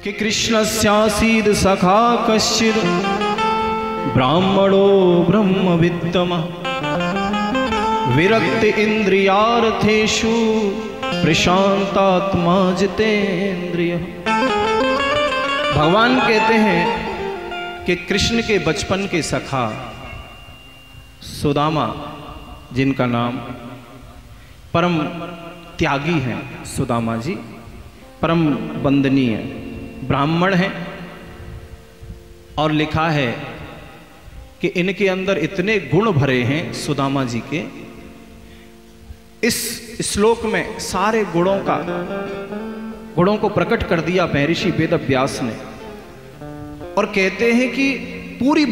कि कृष्णस्यासीद सखा कश्चिद ब्राह्मणो ब्रह्मवित्तमः विरक्त इंद्रियार्थेषु प्रशांतात्मा जितेंद्रिय। भगवान कहते हैं कि कृष्ण के बचपन के सखा सुदामा, जिनका नाम परम त्यागी हैं, सुदामा जी परम वंदनीय ब्राह्मण हैं, और लिखा है कि इनके अंदर इतने गुण भरे हैं सुदामा जी के। इस श्लोक में सारे गुणों को प्रकट कर दिया महर्षि वेद व्यास ने, और कहते हैं कि पूरी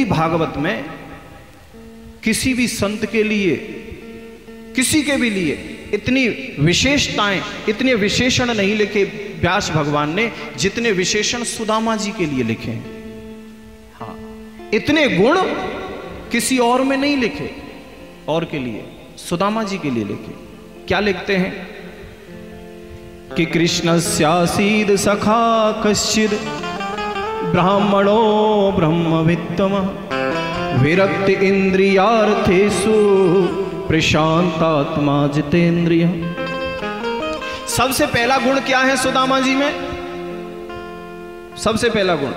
भागवत में किसी भी संत के लिए, किसी के भी लिए इतनी विशेषताएं, इतने विशेषण नहीं लिखे व्यास भगवान ने जितने विशेषण सुदामा जी के लिए लिखे हैं। हाँ, इतने गुण किसी और में नहीं लिखे, और के लिए सुदामा जी के लिए लिखे। क्या लिखते हैं कि कृष्णस्यासीद सखा कश्चिद ब्राह्मणो ब्रह्मवित्तमः विरक्त इंद्रियार्थेषु प्रशांतात्मा जितेंद्रिय। सबसे पहला गुण क्या है सुदामा जी में? सबसे पहला गुण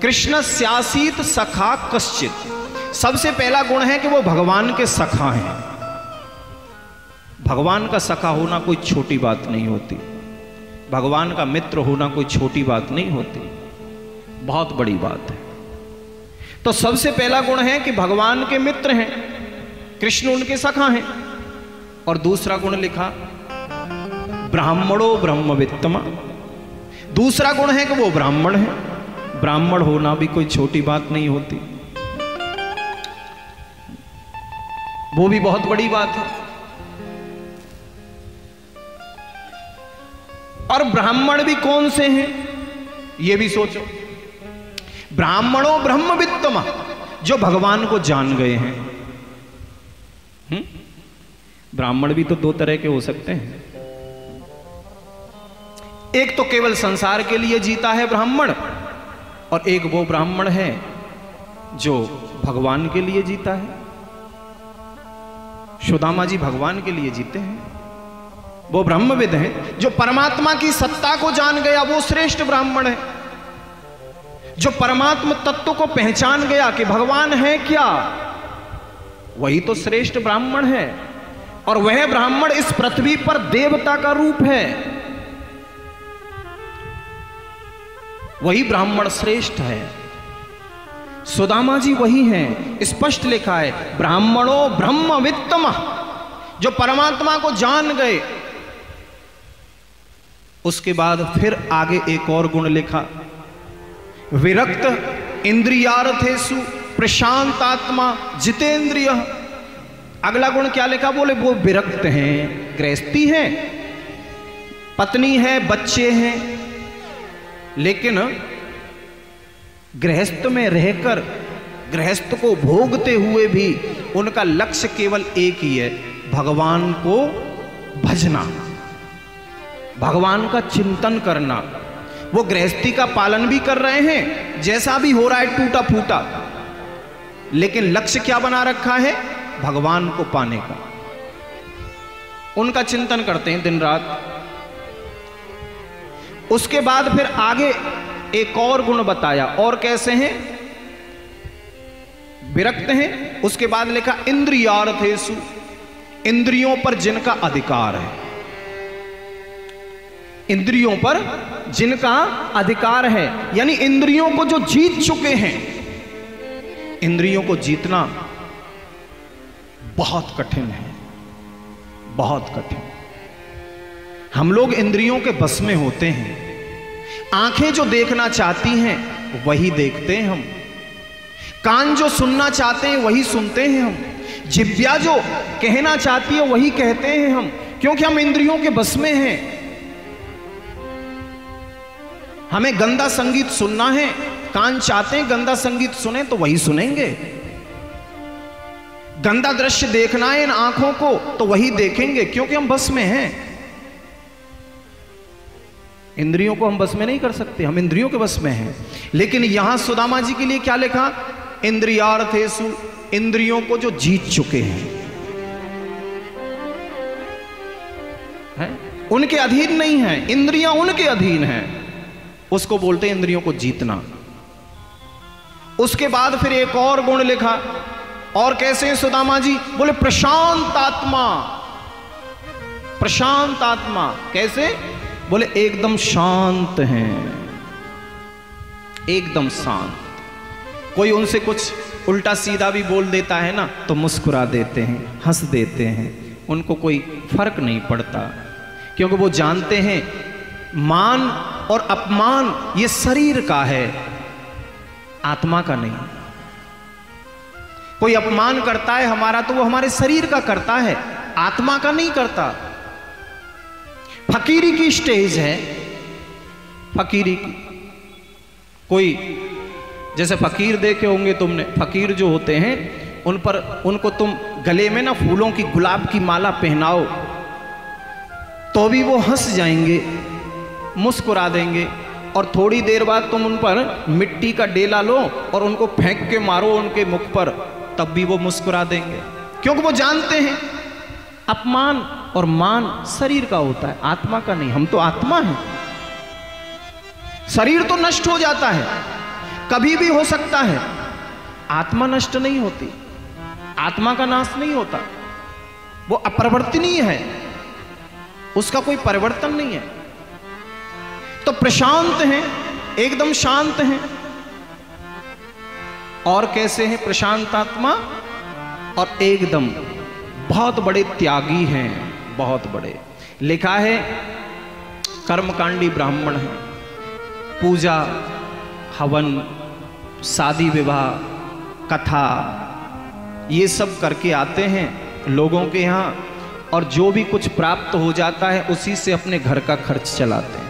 कृष्णस्यासीत सखा कश्चित। सबसे पहला गुण है कि वो भगवान के सखा हैं। भगवान का सखा होना कोई छोटी बात नहीं होती, भगवान का मित्र होना कोई छोटी बात नहीं होती, बहुत बड़ी बात है। तो सबसे पहला गुण है कि भगवान के मित्र हैं, कृष्ण उनके सखा हैं। और दूसरा गुण लिखा ब्राह्मणो ब्रह्मवित्तमः। दूसरा गुण है कि वो ब्राह्मण है। ब्राह्मण होना भी कोई छोटी बात नहीं होती, वो भी बहुत बड़ी बात है। और ब्राह्मण भी कौन से हैं ये भी सोचो। ब्राह्मणो ब्रह्मवित्तमः, जो भगवान को जान गए हैं। ब्राह्मण भी तो दो तरह के हो सकते हैं। एक तो केवल संसार के लिए जीता है ब्राह्मण, और एक वो ब्राह्मण है जो भगवान के लिए जीता है। सुदामा जी भगवान के लिए जीते हैं, वो ब्रह्मविद हैं। जो परमात्मा की सत्ता को जान गया वो श्रेष्ठ ब्राह्मण है। जो परमात्मा तत्व को पहचान गया कि भगवान है क्या, वही तो श्रेष्ठ ब्राह्मण है। और वह ब्राह्मण इस पृथ्वी पर देवता का रूप है, वही ब्राह्मण श्रेष्ठ है। सुदामा जी वही हैं। स्पष्ट लिखा है ब्राह्मणो ब्रह्मवित्तमः, जो परमात्मा को जान गए। उसके बाद फिर आगे एक और गुण लिखा विरक्त इंद्रियार्थेषु प्रशांतात्मा जितेंद्रिय। अगला गुण क्या लिखा? बोले वो विरक्त हैं, गृहस्थी हैं, पत्नी है, बच्चे हैं, लेकिन गृहस्थ में रहकर गृहस्थ को भोगते हुए भी उनका लक्ष्य केवल एक ही है, भगवान को भजना, भगवान का चिंतन करना। वो गृहस्थी का पालन भी कर रहे हैं, जैसा भी हो रहा है टूटा फूटा, लेकिन लक्ष्य क्या बना रखा है? भगवान को पाने का। उनका चिंतन करते हैं दिन रात। उसके बाद फिर आगे एक और गुण बताया, और कैसे हैं? विरक्त हैं। उसके बाद लिखा इंद्रियार्थेषु, इंद्रियों पर जिनका अधिकार है। इंद्रियों पर जिनका अधिकार है, यानी इंद्रियों को जो जीत चुके हैं। इंद्रियों को जीतना बहुत कठिन है, बहुत कठिन। हम लोग इंद्रियों के बस में होते हैं। आंखें जो देखना चाहती हैं वही देखते हैं हम, कान जो सुनना चाहते हैं वही सुनते हैं हम, जिह्वा जो कहना चाहती है वही कहते हैं हम, क्योंकि हम इंद्रियों के बस में हैं। हमें गंदा संगीत सुनना है, कान चाहते हैं गंदा संगीत सुने तो वही सुनेंगे। गंदा दृश्य देखना है इन आंखों को तो वही देखेंगे, क्योंकि हम बस में हैं। इंद्रियों को हम बस में नहीं कर सकते, हम इंद्रियों के बस में हैं। लेकिन यहां सुदामा जी के लिए क्या लिखा? इंद्रियार्थेषु, इंद्रियों को जो जीत चुके हैं, उनके अधीन नहीं है, इंद्रियां उनके अधीन हैं, उसको बोलते हैं इंद्रियों को जीतना। उसके बाद फिर एक और गुण लिखा, और कैसे हैं सुदामा जी? बोले प्रशांत आत्मा। प्रशांत आत्मा कैसे? बोले एकदम शांत हैं, एकदम शांत। कोई उनसे कुछ उल्टा सीधा भी बोल देता है ना तो मुस्कुरा देते हैं, हंस देते हैं, उनको कोई फर्क नहीं पड़ता, क्योंकि वो जानते हैं मान और अपमान ये शरीर का है, आत्मा का नहीं। कोई अपमान करता है हमारा तो वो हमारे शरीर का करता है, आत्मा का नहीं करता। फकीरी की स्टेज है, फकीरी की। कोई जैसे फकीर देखे होंगे तुमने, फकीर जो होते हैं उन पर, उनको तुम गले में ना फूलों की, गुलाब की माला पहनाओ तो भी वो हंस जाएंगे, मुस्कुरा देंगे, और थोड़ी देर बाद तुम उन पर मिट्टी का डेला लो और उनको फेंक के मारो उनके मुख पर, तब भी वो मुस्कुरा देंगे, क्योंकि वो जानते हैं अपमान और मान शरीर का होता है, आत्मा का नहीं। हम तो आत्मा हैं। शरीर तो नष्ट हो जाता है, कभी भी हो सकता है, आत्मा नष्ट नहीं होती, आत्मा का नाश नहीं होता, वो अपरिवर्तनीय है, उसका कोई परिवर्तन नहीं है। तो प्रशांत हैं, एकदम शांत हैं। और कैसे हैं प्रशांत आत्मा? और एकदम बहुत बड़े त्यागी हैं, बहुत बड़े। लिखा है कर्मकांडी ब्राह्मण हैं, पूजा हवन शादी विवाह कथा ये सब करके आते हैं लोगों के यहाँ, और जो भी कुछ प्राप्त हो जाता है उसी से अपने घर का खर्च चलाते हैं।